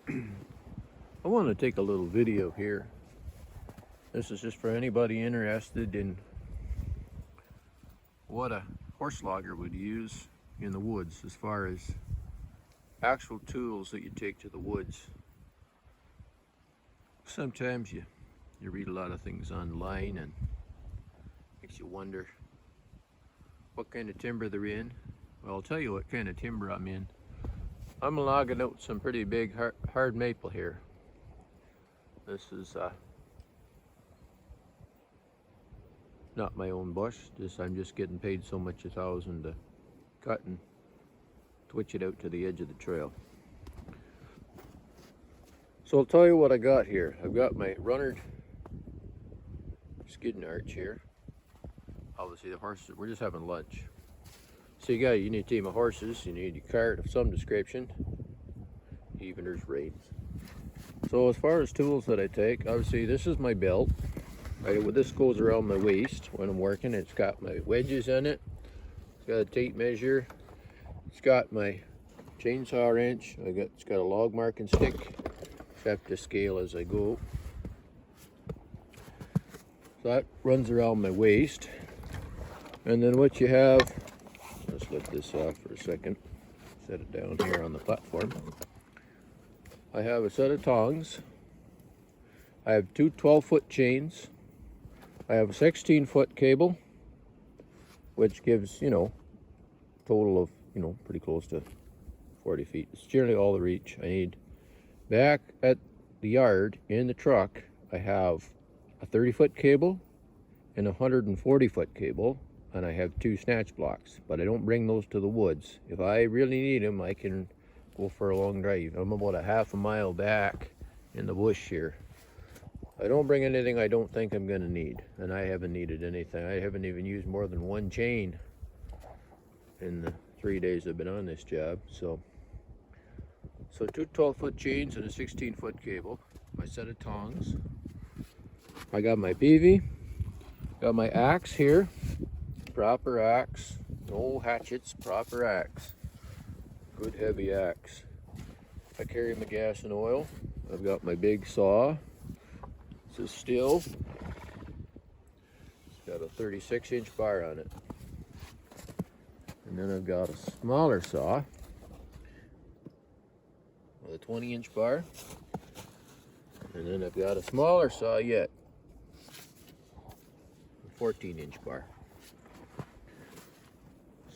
I want to take a little video here. This is just for anybody interested in what a horse logger would use in the woods as far as actual tools that you take to the woods. Sometimes you read a lot of things online and makes you wonder what kind of timber they're in. Well, I'll tell you what kind of timber I'm in. I'm logging out some pretty big hard maple here. This is not my own bush. I'm just getting paid so much $1,000 to cut and twitch it out to the edge of the trail. So I'll tell you what I got here. I've got my Runnard skidding arch here. Obviously the horses, we're just having lunch. So you need a team of horses, you need a cart of some description, even there's reins. So as far as tools that I take, obviously this is my belt. This goes around my waist when I'm working. It's got my wedges in it. It's got a tape measure. It's got my chainsaw wrench. It's got a log marking stick. I have to scale as I go. So that runs around my waist. And then what you have, let's lift this off for a second. Set it down here on the platform. I have a set of tongs. I have two 12-foot chains. I have a 16-foot cable, which gives, total of, pretty close to 40 feet. It's generally all the reach I need. Back at the yard in the truck, I have a 30-foot cable and a 140-foot cable, and I have two snatch blocks, but I don't bring those to the woods. If I really need them, I can go for a long drive. I'm about a half a mile back in the bush here. I don't bring anything I don't think I'm going to need, and I haven't needed anything. I haven't even used more than one chain in the 3 days I've been on this job. So two 12-foot chains and a 16-foot cable, my set of tongs. I got my peavey, got my axe here, proper axe, no hatchets, proper axe, good heavy axe. I carry my gas and oil. I've got my big saw. This is Stihl. It's got a 36-inch bar on it. And then I've got a smaller saw with a 20-inch bar. And then I've got a smaller saw yet, a 14-inch bar.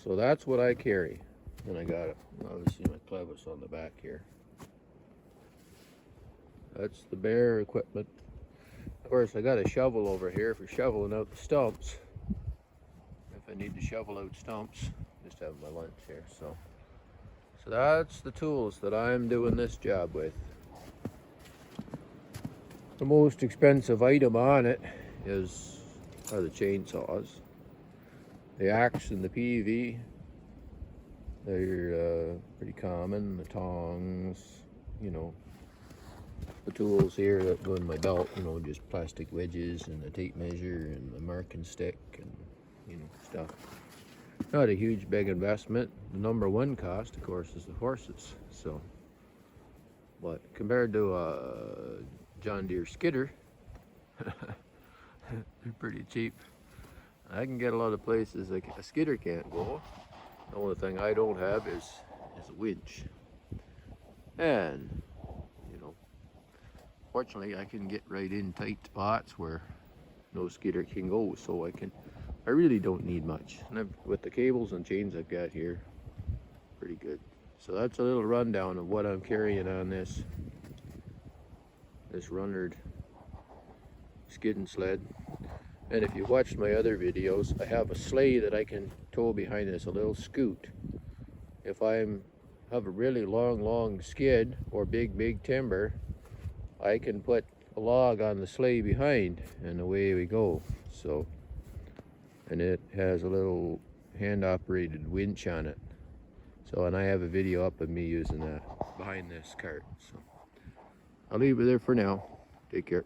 So that's what I carry. And I got, obviously, my clevis on the back here. That's the bare equipment. Of course, I got a shovel over here for shoveling out the stumps. If I need to shovel out stumps, just have my lunch here. So that's the tools that I'm doing this job with. The most expensive item on it are the chainsaws. The axe and the peavey, they're pretty common. The tongs, the tools here that go in my belt, just plastic wedges and a tape measure and a marking stick and, stuff. Not a huge, big investment. The number one cost, of course, is the horses. So, but compared to a John Deere skidder, they're pretty cheap. I can get a lot of places like a skidder can't go. The only thing I don't have is a winch. And fortunately, I can get right in tight spots where no skidder can go, so I really don't need much. And with the cables and chains I've got here, pretty good. So that's a little rundown of what I'm carrying on this Runnard skidding sled. And if you watched my other videos, I have a sleigh that I can tow behind this, a little scoot. If I have a really long skid or big timber, I can put a log on the sleigh behind and away we go. So, and it has a little hand-operated winch on it. So, and I have a video up of me using that behind this cart. So, I'll leave it there for now. Take care.